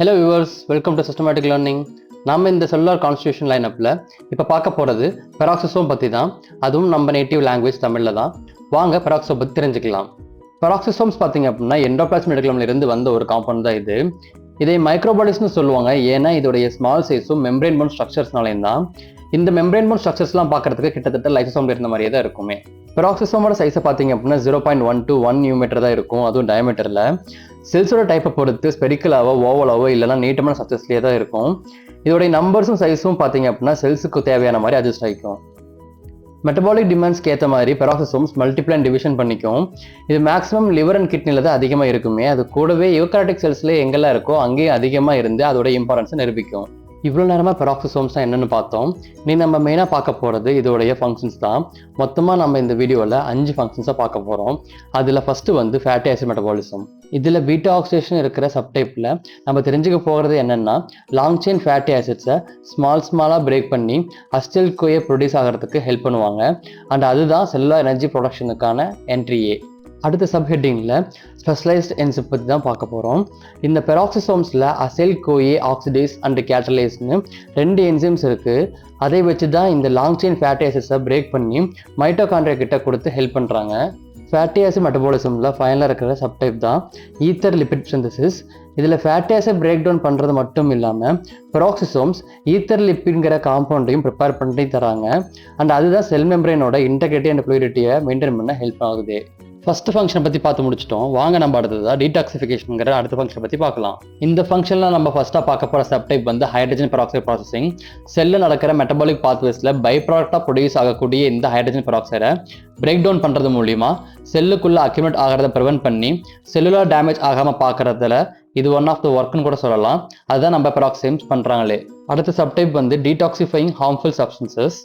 Hello viewers, welcome to Systematic Learning. நாம் இந்த Cellular Constitution லைனப்பில் இப்போ பார்க்க போகிறது பெராக்சிசோம் பற்றி தான். அதுவும் நம்ம நேட்டிவ் லாங்குவேஜ் தமிழில் தான். வாங்க பெராக்சிசோம் பற்றி தெரிஞ்சுக்கலாம். பெராக்சிசோம்ஸ் பார்த்தீங்க அப்படின்னா எண்டோபிளாஸ்மிக் ரெட்டிகுலம்ல இருந்து வந்த ஒரு காம்பவுண்ட் தான் இது. இதை மைக்ரோபாலிஸ்னு சொல்லுவாங்க. ஏன்னா இதோடைய ஸ்மால் சைஸும் மெம்பரேன் போன் ஸ்ட்ரக்சர்ஸ்னாலேயும் தான். இந்த மெம்பரேன் போன் ஸ்ட்ரக்சர்ஸ்லாம் பார்க்கறதுக்கு கிட்டத்தட்ட லைசோசோம்ல இருந்த மாதிரியே தான் இருக்குமே. பெராக்சிசோமோட சைஸை பார்த்தீங்க அப்படின்னா 0.1 to 1 நியூமீட்டர் தான் இருக்கும். அதுவும் டயமீட்டரில். செல்ஸோட டைப்பை பொறுத்து ஸ்பெரிக்கலாவோ ஓவலாவோ இல்லைனா நீட்டமான ஸ்ட்ரக்சர்ஸ்லேயே தான் இருக்கும். இதோடைய நம்பர்ஸும் சைஸும் பார்த்தீங்க அப்படின்னா செல்ஸுக்கு தேவையான மாதிரி அட்ஜஸ்ட் ஆகிக்கும். மெட்டபாலிக் டிமாண்ட்ஸ்க்கு ஏற்ற மாதிரி பெராக்சிசோம்ஸ் மல்டிப்ளை அண்ட் டிவிஷன் பண்ணிக்கும். இது மேக்ஸிமம் லிவர் அண்ட் கிட்னியில் தான் அதிகமாக இருக்குமே. அது கூடவே யூகாரியோட்டிக் செல்ஸ்ல எங்கெல்லாம் இருக்கோ அங்கேயும் அதிகமாக இருந்து அதோட இம்பார்ட்டன்ஸை நிரூபிக்கும். இவ்வளோ நேரமாக பெராக்சிசோம்ஸ் தான் என்னென்னு பார்த்தோம். நீ நம்ம மெயினாக பார்க்க போகிறது இதோடைய ஃபங்க்ஷன்ஸ் தான். மொத்தமாக நம்ம இந்த வீடியோவில் 5 ஃபங்க்ஷன்ஸாக பார்க்க போகிறோம். அதில் ஃபஸ்ட்டு வந்து ஃபேட்டி ஆசிட் மெட்டபாலிசம். இதில் பீட்டா ஆக்சிடேஷன் இருக்கிற சப்டைப்பில் நம்ம தெரிஞ்சுக்க போகிறது என்னென்னா, லாங் செயின் ஃபேட்டி ஆசிட்ஸை ஸ்மாலாக பிரேக் பண்ணி அசிடைல் கோயை ப்ரொடியூஸ் ஆகிறதுக்கு ஹெல்ப் பண்ணுவாங்க. அண்ட் அதுதான் செல்லுலார் எனர்ஜி ப்ரொடக்ஷனுக்கான என்ட்ரியே. அடுத்த சப்ஹெட்டிங்கில் ஸ்பெஷலைஸ்ட் என்சைம் பற்றி தான் பார்க்க போகிறோம். இந்த பெராக்சிசோம்ஸில் அசைல் கோயே ஆக்சிடேஸ் அண்ட் கேட்டலேஸ்னு 2 என்சைம்ஸ் இருக்குது. அதை வச்சு தான் இந்த லாங் செயின் ஃபேட்டி ஆசிட்ஸை பிரேக் பண்ணி மைட்டோகாண்ட்ரியா கிட்ட கொடுத்து ஹெல்ப் பண்ணுறாங்க. ஃபேட்டி ஆசிட் மெட்டபாலிசமில் ஃபைனலாக இருக்கிற சப்டைப் தான் ஈத்தர் லிபிட் சிந்தசிஸ். இதில் ஃபேட்டி ஆசிட் பிரேக் டவுன் பண்ணுறது மட்டும் இல்லாமல் பெராக்சிசோம்ஸ் ஈத்தர் லிப்பிட்ங்கிற காம்பவுண்டையும் ப்ரிப்பேர் பண்ணி தராங்க. அண்ட் அதுதான் செல் மெம்பரேனோட இன்டெகிரிட்டி அண்ட் ஃப்ளூயிடிட்டியை மெயின்டைன் பண்ண ஹெல்ப் ஆகுது. ஃபர்ஸ்ட் ஃபங்க்ஷனை பற்றி பார்த்து முடிச்சிட்டோம். வாங்க நம்ம அடுத்ததாக டீடாக்சிஃபிகேஷனுங்கிற அடுத்த ஃபங்க்ஷனை பற்றி பார்க்கலாம். இந்த ஃபங்க்ஷனில் நம்ம ஃபர்ஸ்ட்டாக பார்க்க போகிற சப்டைப் வந்து ஹைட்ரஜன் பெராக்சைடு ப்ராசஸிங். செல்லில் நடக்கிற மெட்டபாலிக் பாத்வேஸில் பை ப்ராடக்டாக ப்ரொடியூஸ் ஆகக்கூடிய இந்த ஹைட்ரஜன் பெராக்சைடை பிரேக் டவுன் பண்ணுறது மூலிமா செல்லுக்குள்ளே அக்யூமுலேட் ஆகிறத ப்ரிவென்ட் பண்ணி செல்லுலார் டேமேஜ் ஆகாமல் பார்க்குறதுல இது ஒன் ஆஃப் த ஒர்க்னு கூட சொல்லலாம். அதுதான் நம்ம பெராக்சிசோம்ஸ் பண்ணுறாங்களே. அடுத்த சப்டைப் வந்து டீடாக்சிஃபைங் ஹார்ம்ஃபுல் சப்ஸ்டன்சஸ்.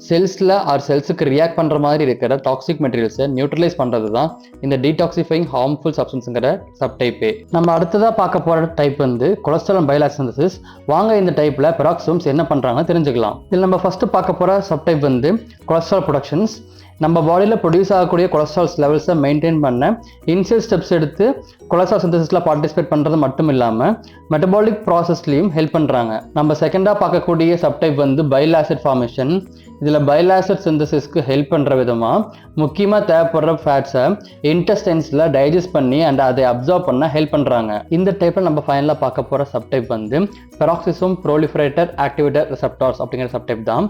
செல்ஸில் செல்ஸுக்கு ரியாக்ட் பண்ணுற மாதிரி இருக்கிற டாக்ஸிக் மெட்டீரியல்ஸை நியூட்ரலைஸ் பண்ணுறது தான் இந்த டீடாக்சிஃபைங் ஹார்ம்ஃபுல் சப்ஸ்டன்ஸுங்கிற சப்டைப்பே. நம்ம அடுத்ததாக பார்க்க போகிற டைப் வந்து கொலஸ்ட்ரால் அண்ட் பைல் சிந்தசிஸ். வாங்க இந்த டைப்பில் பெராக்சிசோம்ஸ் என்ன பண்ணுறாங்கன்னு தெரிஞ்சுக்கலாம். இதில் நம்ம ஃபஸ்ட்டு பார்க்க போகிற சப்டைப் வந்து கொலஸ்ட்ரால் ப்ரொடக்ஷன்ஸ். நம்ம பாடியில் ப்ரொடியூஸ் ஆகக்கூடிய கொலஸ்ட்ரால்ஸ் லெவல்ஸை மெயின்டைன் பண்ண இனிஷியல் ஸ்டெப்ஸ் எடுத்து கொலஸ்ட்ரால் சிந்தசிஸில் பார்ட்டிசிபேட் பண்ணுறது மட்டும் இல்லாமல் மெட்டபாலிக் ப்ராசஸ்லையும் ஹெல்ப் பண்ணுறாங்க. நம்ம செகண்டாக பார்க்கக்கூடிய சப்டைப் வந்து பைல் ஆசிட் ஃபார்மேஷன். இதில் பைல் ஆசிட் சிந்தசிஸ்க்கு ஹெல்ப் பண்ணுற விதமாக முக்கியமாக தேவைப்படுற ஃபேட்ஸை இன்டெஸ்டைன்ஸில் டைஜஸ்ட் பண்ணி அண்ட் அதை அப்சர்வ் பண்ண ஹெல்ப் பண்ணுறாங்க. இந்த டைப்பில் நம்ம ஃபைனலாக பார்க்க போகிற சப்டைப் வந்து பெராக்சிசோம் ப்ரோலிஃபரேட்டர் ஆக்டிவேட்டர் ரிசெப்டார்ஸ் அப்படிங்கிற சப்டைப் தான்.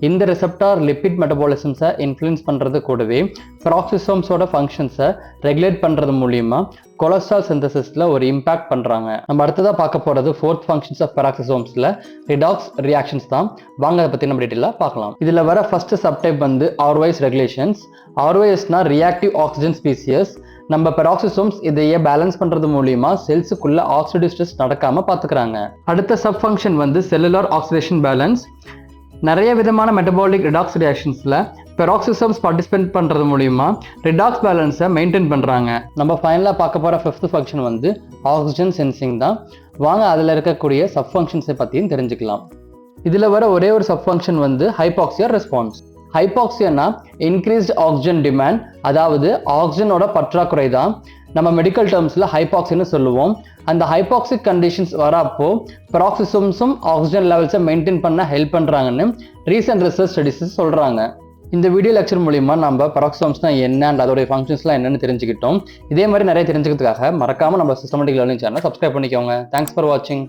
இந்த ரிசெப்டார் லிப்பிட் மெட்டபாலிசம்ஸை இன்ஃப்ளூயன்ஸ் பண்ணுறது கூடவே பெராக்சிசோம்ஸோட ஃபங்க்ஷன்ஸை ரெகுலேட் பண்ணுறது மூலிமா கொலஸ்ட்ரால் சிந்தசிஸில் ஒரு இம்பாக்ட் பண்ணுறாங்க. நம்ம அடுத்ததாக பார்க்க போகிறது 4th ஃபங்க்ஷன்ஸ் ஆஃப் பெராக்சிசோம்ஸில் ரிடாக்ஸ் ரியாக்ஷன்ஸ் தான். வாங்க அதை பற்றி நம்ம டீட்டெயிலாக பார்க்கலாம். இதில் வர ஃபர்ஸ்ட் சப்டைப் வந்து ஆர்வைஸ் ரெகுலேஷன்ஸ். ஆர்வைஸ்னா ரியாக்டிவ் ஆக்சிஜன் ஸ்பீசியஸ். நம்ம பெராக்சிசோம்ஸ் இதையே பேலன்ஸ் பண்ணுறது மூலிமா செல்ஸுக்குள்ள ஆக்சிடிவ் ஸ்ட்ரெஸ் நடக்காமல் பார்த்துக்கிறாங்க. அடுத்த சப் ஃபங்க்ஷன் வந்து செல்லுலார் ஆக்சிடேஷன் பேலன்ஸ். நிறைய விதமான மெட்டபாலிக் ரிடாக்ஸ் ரியாக்ஷன்ஸில் பெராக்சிசோம்ஸ் பார்ட்டிசிபேட் பண்ணுறது மூலிமா ரிடாக்ஸ் பேலன்ஸை மெயின்டைன் பண்ணுறாங்க. நம்ம ஃபைனலாக பார்க்க போகிற 5th ஃபங்க்ஷன் வந்து ஆக்சிஜன் சென்சிங் தான். வாங்க அதில் இருக்கக்கூடிய சப் ஃபங்க்ஷன்ஸை பற்றியும் தெரிஞ்சுக்கலாம். இதில் வர ஒரே ஒரு சப் ஃபங்க்ஷன் வந்து ஹைபாக்சியா ரெஸ்பான்ஸ். ஹைபாக்சியானா இன்க்ரீஸ்ட் ஆக்சிஜன் டிமாண்ட், அதாவது ஆக்சிஜனோட பற்றாக்குறை தான் நம்ம மெடிக்கல் டேர்ம்ஸில் ஹைபாக்சின்னு சொல்லுவோம். அந்த ஹைபாக்சிக் கண்டிஷன்ஸ் வரப்போ பெராக்சிசோம்ஸும் ஆக்சிஜன் லெவல்ஸை மெயின்டைன் பண்ண ஹெல்ப் பண்ணுறாங்கன்னு ரீசெண்ட் ரிசர்ச் ஸ்டடிஸ் சொல்கிறாங்க. இந்த வீடியோ லெக்சர் மூலிமா நம்ம பெராக்சிசோம்ஸ்னா என்ன அண்ட் அதோடைய ஃபங்க்ஷன்ஸ்லாம் என்னென்னு தெரிஞ்சுக்கிட்டோம். இதே மாதிரி நிறைய தெரிஞ்சுக்கிறதுக்காக மறக்காமல் நம்ம சிஸ்டமேட்டிக் லேர்னிங் சேனலை சப்ஸ்கிரைப் பண்ணிக்கோங்க. தேங்க்ஸ் ஃபார் வாட்சிங்.